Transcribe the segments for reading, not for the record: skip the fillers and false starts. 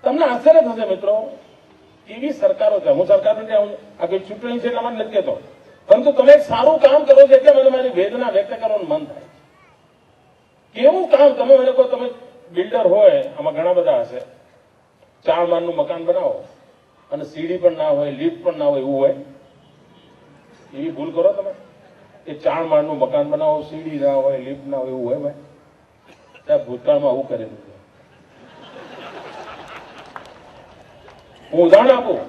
તમને આશ્ચર્ય થશે મિત્રો, એવી સરકારો છે, હું સરકારને આ કોઈ ચૂંટણી છે એટલા માટે નથી કહેતો, પરંતુ તમે એક સારું કામ કરો છો એટલે મને મારી વેદના વ્યક્ત કરવાનું મન થાય. કેવું કામ તમે મને કહો, તમે બિલ્ડર હોય, આમાં ઘણા બધા હશે, 4 માળનું મકાન બનાવો અને સીડી પણ ના હોય, લિફ્ટ પણ ના હોય, એવું હોય? એવી ભૂલ કરો તમે એ 4 માળનું મકાન બનાવો, સીડી ના હોય, લિફ્ટ ના હોય, એવું હોય ભાઈ? ત્યાં ભૂતકાળમાં આવું કરેલું છે. હું ઉદાહરણ આપું,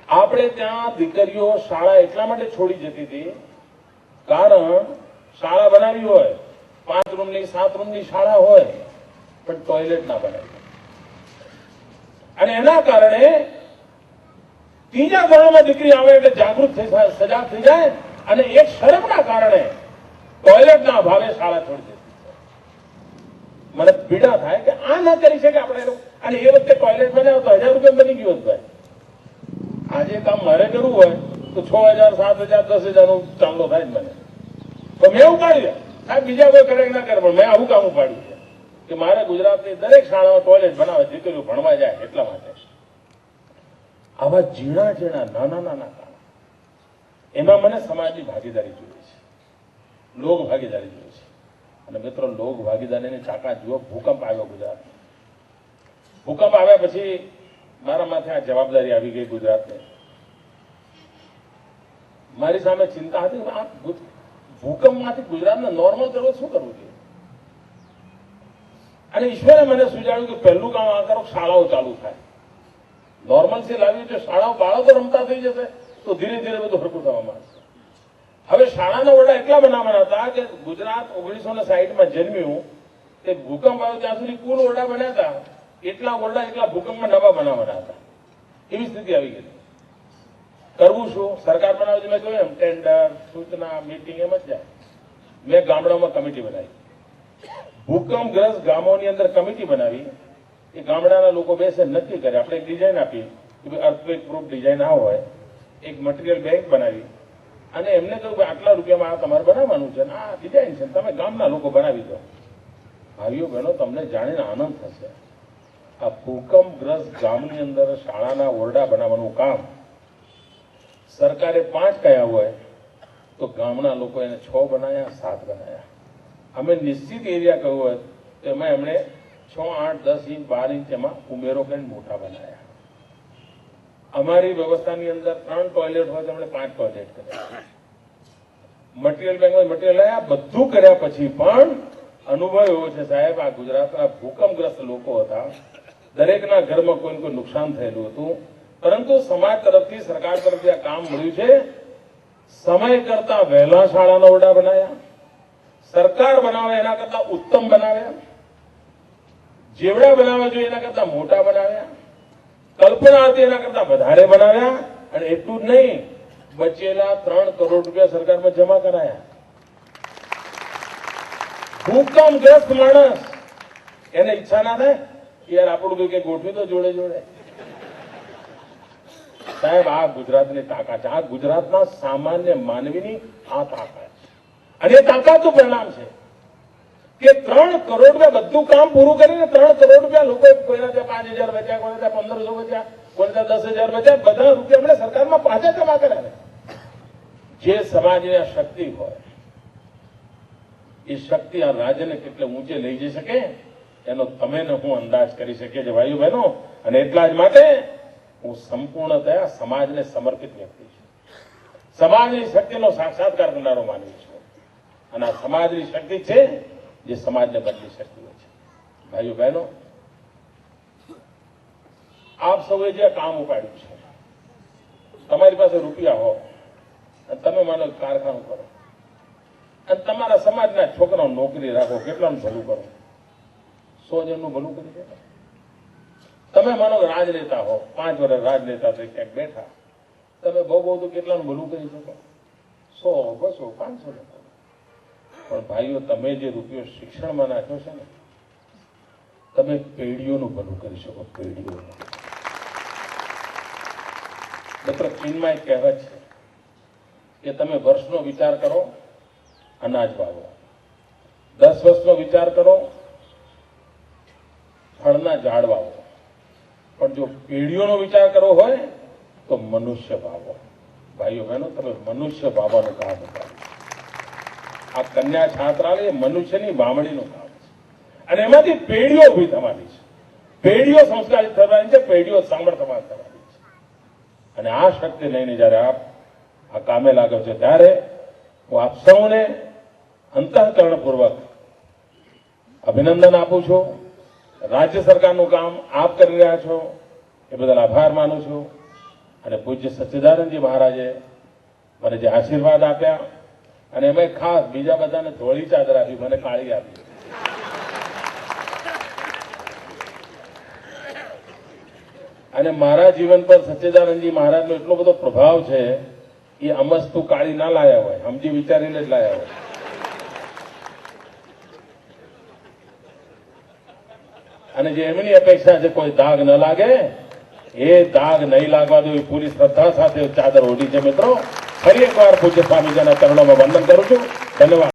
આપણે ત્યાં દીકરીઓ શાળા એટલા માટે છોડી જતી હતી, કારણ શાળા બનાવી હોય, 5 રૂમની 7 રૂમની શાળા હોય, પણ ટોયલેટ ના બનાવી, અને એના કારણે 3જા ધોરણમાં દીકરી આવે એટલે જાગૃત સજાગ થઈ જાય, અને એક શરમના કારણે ટોયલેટના અભાવે શાળા છોડી દેતી. મને પીડા થાય કે આ ના કરી શકે આપણે, અને એ વખતે ટોયલેટ બનાવ્યો તો 1000 રૂપિયા બની ગયું હતું ભાઈ. આજે કામ મારે કરવું હોય તો 6000, 7000, 10000 નું ચાંદલો થાય જ મને. તો મેં ઉપાડી દે, સાહેબ બીજા કોઈ કરે ના કરે, પણ મેં આવું કામ ઉપાડ્યું છે કે મારે ગુજરાતની દરેક શાળામાં ટોયલેટ બનાવે, દીકરીઓ ભણવા જાય એટલા માટે. આવા ઝીણા ઝીણા નાના કામ, એમાં મને સમાજની ભાગીદારી જોઈએ છે, લોક ભાગીદારી જોઈએ છે. અને મિત્રો, લોક ભાગીદારીની તાકાત જુઓ. ભૂકંપ આવ્યો ગુજરાતમાં, ભૂકંપ આવ્યા પછી મારા માથે આ જવાબદારી આવી ગઈ ગુજરાતને. મારી સામે ચિંતા હતી, આ ભૂકંપમાંથી ગુજરાતને નોર્મલ કરવું, શું કરવું જોઈએ? અને ઈશ્વરે મને સુજાડ્યું કે પહેલું કામ આ કરો, શાળાઓ ચાલુ થાય. નોર્મલસી લાવી છે, શાળાઓ બાળકો રમતા થઈ જશે તો ધીરે ધીરે બધું હરકું થવા માંડશે. હવે શાળાના ઓરડા એટલા બનાવવાના હતા કે ગુજરાત 1960માં જન્મ્યું, તે ભૂકંપ આવ્યો ત્યાં સુધી કુલ ઓરડા બન્યા હતા, એટલા ઓરડા એટલા ભૂકંપમાં નવા બનાવવાના હતા. એવી સ્થિતિ આવી ગઈ. કરવું શું? સરકાર બનાવે છે, મેં કહ્યું એમ ટેન્ડર, સૂચના, મીટિંગ એમ જ જાય. મેં ગામડાઓમાં કમિટી બનાવી, ભૂકંપગ્રસ્ત ગામોની અંદર કમિટી બનાવી. એ ગામડાના લોકો બેસે નક્કી કરે, આપણે એક ડિઝાઇન આપી કે ભાઈ અર્થક્વેક પ્રૂફ ડિઝાઇન આ હોય, એક મટીરિયલ બેંક બનાવી, અને એમને કહ્યું કે આટલા રૂપિયામાં આ તમારે બનાવવાનું છે, આ ડિઝાઇન છે, તમે ગામના લોકો બનાવી દો. ભાઈઓ બહેનો, તમને જાણીને આનંદ થશે, આ ભૂકંપગ્રસ્ત ગામની અંદર શાળાના ઓરડા બનાવવાનું કામ સરકારે 5 કહ્યા હોય તો ગામના લોકો એને 6 બનાવ્યા, 7 બનાવ્યા. અમે નિશ્ચિત એરિયા કહ્યું હોય તો એમાં એમણે 6, 8, 10 ઇંચ, 12 ઇંચ એમાં ઉમેરો કરીને મોટા બનાવ્યા. અમારી વ્યવસ્થાની અંદર 3 ટોયલેટ હોય તો એમણે 5 ટોયલેટ કર્યા. મટીરિયલ બેંકમાં મટીરિયલ લાયા, બધું કર્યા પછી પણ અનુભવ એવો છે સાહેબ, આ ગુજરાતના ભૂકંપગ્રસ્ત લોકો હતા, દરેકના ઘરમાં કોઈ કોઈ નુકસાન થયેલું હતું, પરંતુ સમાજ તરફથી, સરકાર તરફથી આ કામ મળ્યું છે. સમય કરતા વહેલા શાળાના ઓરડા બનાવ્યા, સરકાર બનાવે એના કરતા ઉત્તમ બનાવ્યા, જેવડા બનાવવા જોઈએ એના કરતા મોટા બનાવ્યા, કલ્પના હતી એના કરતા વધારે બનાવ્યા. અને એટલું જ નહીં, બચેલા 3 કરોડ રૂપિયા સરકારમાં જમા કરાયા. ભૂકંપગ્રસ્ત માણસ, એને ઈચ્છા ના થાય યાર આપણું કઈ ગોઠવી તો જોડે જોડે. સાહેબ, આ ગુજરાતની તાકાત છે, આ ગુજરાતના સામાન્ય માનવીની આ તાકાત છે. અને એ તાકાતનું પરિણામ છે કે 3 કરોડ રૂપિયા બધું કામ પૂરું કરીને 3 કરોડ રૂપિયા લોકો, કોઈના ત્યાં 5000 બચ્યા, કોઈના ત્યાં 1500 બચ્યા, કોઈના ત્યાં 10000 બચ્યા, બધા રૂપિયા આપણે સરકારમાં પાછા જમા કર્યા. જે સમાજની આ શક્તિ હોય, એ શક્તિ આ રાજ્યને કેટલે ઊંચે લઈ જઈ શકે એનો તમે ને હું અંદાજ કરી શકીએ છીએ ભાઈઓ બહેનો. અને એટલા જ માટે હું સંપૂર્ણતયા સમાજને સમર્પિત વ્યક્તિ છું, સમાજની શક્તિનો સાક્ષાત્કાર કરનારો માનવી છું. અને આ સમાજની શક્તિ છે જે સમાજને બદલી શકતી હોય છે. ભાઈઓ બહેનો, આપ સૌએ જે કામ ઉપાડ્યું છે, તમારી પાસે રૂપિયા હોય અને તમે માનો કારખાનું કરો અને તમારા સમાજના છોકરાઓ નોકરી રાખો, કેટલાનું ભલું કરો? 100 જણનું ભલું કરી શકો. તમે માનો રાજનેતા હો, 5 વર્ષ રાજનેતા થઈ ક્યાંક બેઠા, તમે બહુ તો કેટલાનું ભલું કરી શકો? 100, 200, 500 લોકો. પણ ભાઈઓ, તમે જે રૂપિયો શિક્ષણમાં નાખ્યો છે ને, તમે પેઢીઓનું ભલું કરી શકો, પેઢીઓનું. મિત્રો, ચીનમાં એક કહેવત છે કે તમે વર્ષનો વિચાર કરો, અનાજ વાવો, 10 વર્ષનો વિચાર કરો, ફળના ઝાડ વાવો, પણ જો પેઢીઓનો વિચાર કરવો હોય તો મનુષ્ય ભાવો. ભાઈઓ બહેનો, તમે મનુષ્ય ભાવવાનું કામ કરો. આ કન્યા છાત્રાલય મનુષ્યની વાવણીનું કામ છે અને એમાંથી પેઢીઓ ઉભી થવાની છે, પેઢીઓ સંસ્કારિત થવાની છે, પેઢીઓ સામર્થ્યવાન થવાની છે. અને આ શક્તિ લઈને જયારે આપ આ કામે લાગો છો ત્યારે હું આપ સૌને અંતઃકરણપૂર્વક અભિનંદન આપું છું. રાજ્ય સરકારનું કામ આપ કરી રહ્યા છો એ બદલ આભાર માનું છું. અને પૂજ્ય સચ્ચિદાનંદજી મહારાજે મને જે આશીર્વાદ આપ્યા અને એમાં ખાસ બીજા બધાને ધોળી ચાદર આપી, મને કાળી આપી. અને મારા જીવન પર સચ્ચિદાનંદજી મહારાજનો એટલો બધો પ્રભાવ છે, એ અમસ્તુ કાળી ના લાયા હોય, સમજી વિચારીને જ લાયા હોય. અને જે એમની અપેક્ષા છે કોઈ દાગ ન લાગે, એ દાગ નહીં લાગવા દો એ પૂરી શ્રદ્ધા સાથે ચાદર ઓઢી છે. મિત્રો, ફરી એકવાર પૂજ્ય સ્વામીજીના ચરણોમાં વંદન કરું છું. ધન્યવાદ.